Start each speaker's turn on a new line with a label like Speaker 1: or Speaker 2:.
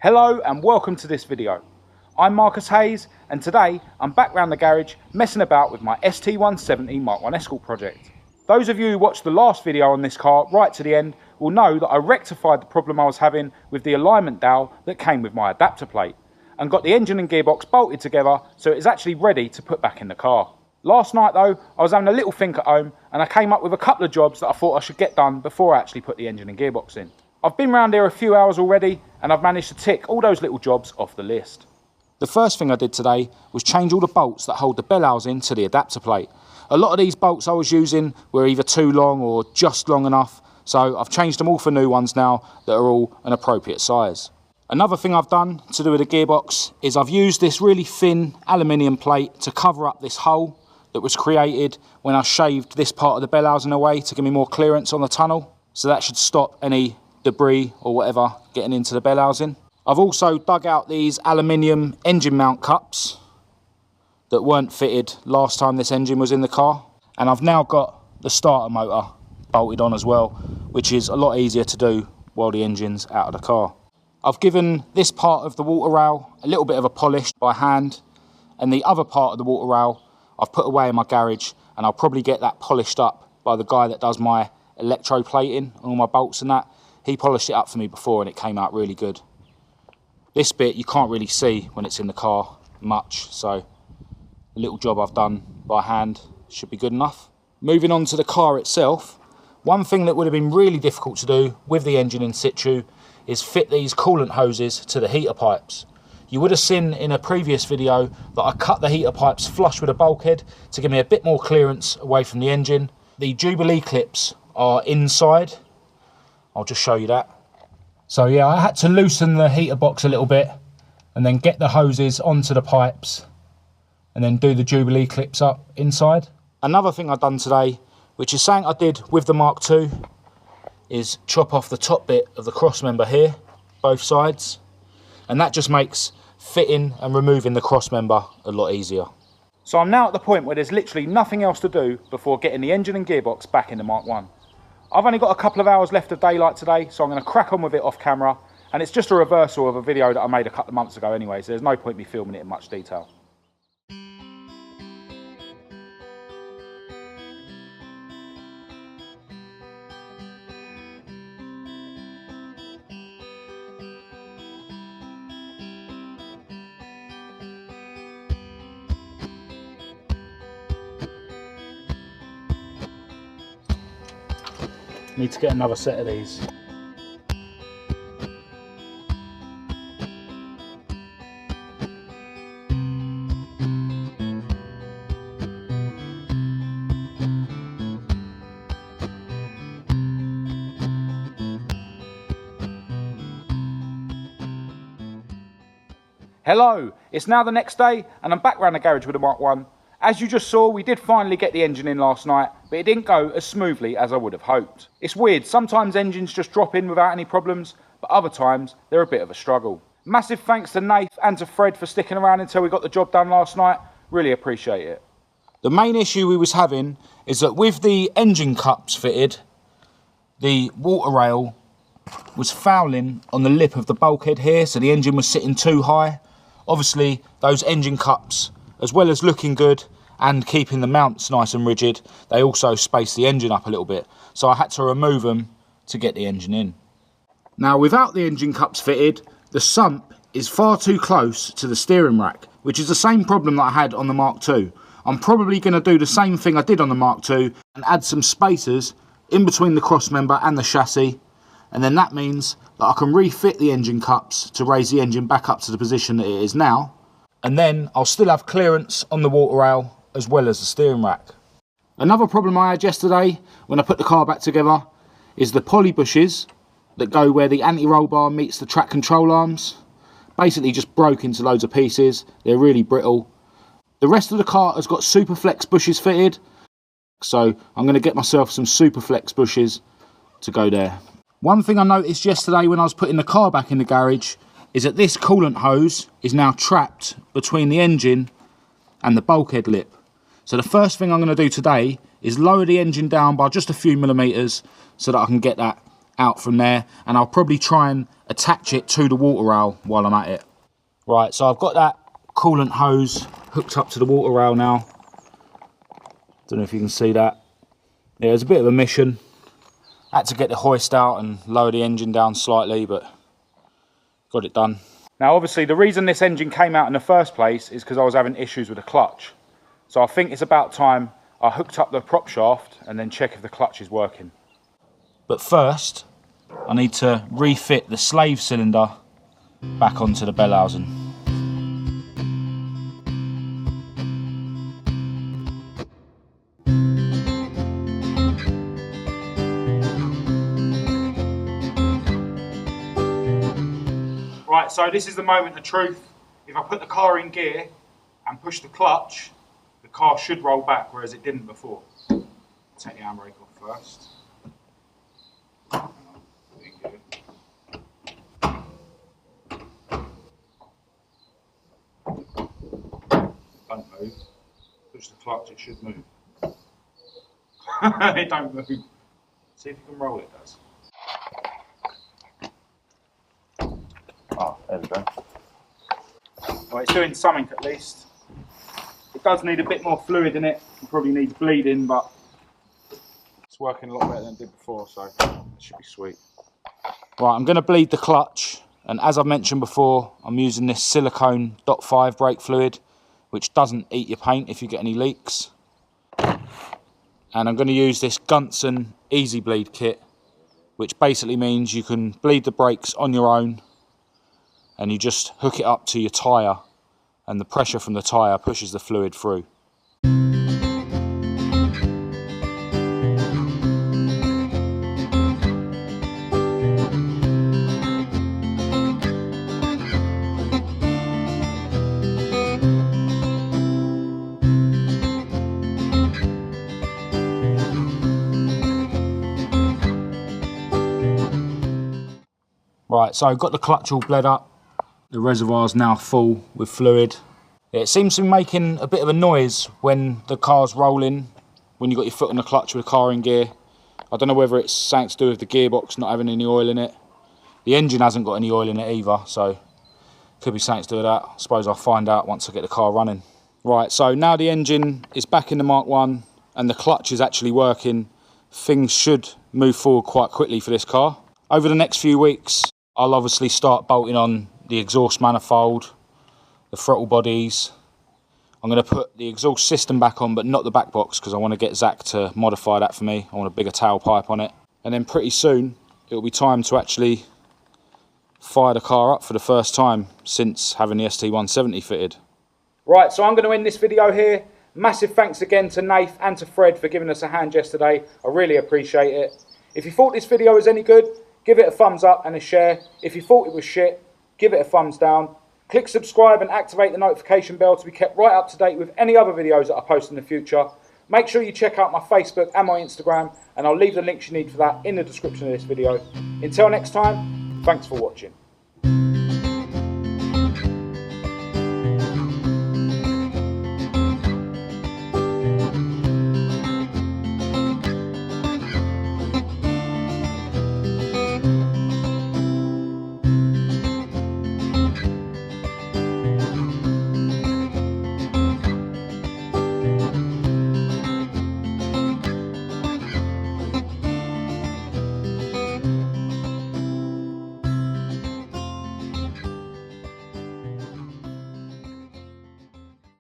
Speaker 1: Hello and welcome to this video. I'm Marcus Hayes and today I'm back round the garage messing about with my ST170 Mk1 Escort project. Those of you who watched the last video on this car right to the end will know that I rectified the problem I was having with the alignment dowel that came with my adapter plate and got the engine and gearbox bolted together so it is actually ready to put back in the car. Last night though, I was having a little think at home and I came up with a couple of jobs that I thought I should get done before I actually put the engine and gearbox in. I've been round here a few hours already and I've managed to tick all those little jobs off the list. The first thing I did today was change all the bolts that hold the bell housing to the adapter plate. A lot of these bolts I was using were either too long or just long enough, so I've changed them all for new ones now that are all an appropriate size. Another thing I've done to do with the gearbox is I've used this really thin aluminium plate to cover up this hole that was created when I shaved this part of the bell housing away to give me more clearance on the tunnel. So that should stop any debris or whatever getting into the bell housing. I've also dug out these aluminium engine mount cups that weren't fitted last time this engine was in the car, and I've now got the starter motor bolted on as well, which is a lot easier to do while the engine's out of the car. I've given this part of the water rail a little bit of a polish by hand, and the other part of the water rail I've put away in my garage, and I'll probably get that polished up by the guy that does my electroplating on all my bolts and that. He polished it up for me before and it came out really good. This bit you can't really see when it's in the car much, so the little job I've done by hand should be good enough. Moving on to the car itself, one thing that would have been really difficult to do with the engine in situ is fit these coolant hoses to the heater pipes. You would have seen in a previous video that I cut the heater pipes flush with a bulkhead to give me a bit more clearance away from the engine. The Jubilee clips are inside. I'll just show you that. So yeah, I had to loosen the heater box a little bit and then get the hoses onto the pipes and then do the Jubilee clips up inside. Another thing I've done today, which is something I did with the Mark II, is chop off the top bit of the cross member here, both sides, and that just makes fitting and removing the cross member a lot easier. So I'm now at the point where there's literally nothing else to do before getting the engine and gearbox back in the Mark I. I've only got a couple of hours left of daylight today, so I'm going to crack on with it off camera, and it's just a reversal of a video that I made a couple of months ago anyway, so there's no point me filming it in much detail. Need to get another set of these. Hello, it's now the next day and I'm back round the garage with the Mark I. As you just saw, we did finally get the engine in last night, but it didn't go as smoothly as I would have hoped. It's weird, sometimes engines just drop in without any problems, but other times they're a bit of a struggle. Massive thanks to Nath and to Fred for sticking around until we got the job done last night. Really appreciate it. The main issue we was having is that with the engine cups fitted, the water rail was fouling on the lip of the bulkhead here, so the engine was sitting too high. Obviously, those engine cups, as well as looking good and keeping the mounts nice and rigid, they also space the engine up a little bit. So I had to remove them to get the engine in. Now, without the engine cups fitted, the sump is far too close to the steering rack, which is the same problem that I had on the Mark II. I'm probably going to do the same thing I did on the Mark II and add some spacers in between the cross member and the chassis, and then that means that I can refit the engine cups to raise the engine back up to the position that it is now, and then I'll still have clearance on the water rail as well as the steering rack. Another problem I had yesterday when I put the car back together is the poly bushes that go where the anti-roll bar meets the track control arms. Basically just broke into loads of pieces. They're really brittle. The rest of the car has got Superflex bushes fitted, so I'm going to get myself some Superflex bushes to go there. One thing I noticed yesterday when I was putting the car back in the garage is that this coolant hose is now trapped between the engine and the bulkhead lip. So the first thing I'm going to do today is lower the engine down by just a few millimetres so that I can get that out from there, and I'll probably try and attach it to the water rail while I'm at it. Right, so I've got that coolant hose hooked up to the water rail now. Don't know if you can see that. Yeah, it was a bit of a mission. I had to get the hoist out and lower the engine down slightly, but got it done. Now obviously the reason this engine came out in the first place is because I was having issues with the clutch. So I think it's about time I hooked up the prop shaft and then check if the clutch is working. But first, I need to refit the slave cylinder back onto the bell housing. Right, so this is the moment of truth. If I put the car in gear and push the clutch, the car should roll back, whereas it didn't before. Take the handbrake off first. Don't move. Push the clutch, it should move. It don't move. See if you can roll it, does. Oh, there we go. Well, it's doing something at least. It does need a bit more fluid in it. It probably needs bleeding, but it's working a lot better than it did before, so it should be sweet. Right, I'm going to bleed the clutch, and as I've mentioned before, I'm using this silicone .5 brake fluid, which doesn't eat your paint if you get any leaks. And I'm going to use this Gunson Easy Bleed kit, which basically means you can bleed the brakes on your own, and you just hook it up to your tyre, and the pressure from the tyre pushes the fluid through. Right, so I've got the clutch all bled up. The reservoir's now full with fluid. It seems to be making a bit of a noise when the car's rolling, when you've got your foot on the clutch with the car in gear. I don't know whether it's something to do with the gearbox not having any oil in it. The engine hasn't got any oil in it either, so could be something to do with that. I suppose I'll find out once I get the car running. Right, so now the engine is back in the Mark 1 and the clutch is actually working. Things should move forward quite quickly for this car. Over the next few weeks, I'll obviously start bolting on the exhaust manifold, the throttle bodies. I'm going to put the exhaust system back on, but not the back box, because I want to get Zach to modify that for me. I want a bigger tailpipe on it. And then pretty soon, it'll be time to actually fire the car up for the first time since having the ST170 fitted. Right, so I'm going to end this video here. Massive thanks again to Nath and to Fred for giving us a hand yesterday. I really appreciate it. If you thought this video was any good, give it a thumbs up and a share. If you thought it was shit, give it a thumbs down. Click subscribe and activate the notification bell to be kept right up to date with any other videos that I post in the future. Make sure you check out my Facebook and my Instagram, and I'll leave the links you need for that in the description of this video. Until next time, thanks for watching.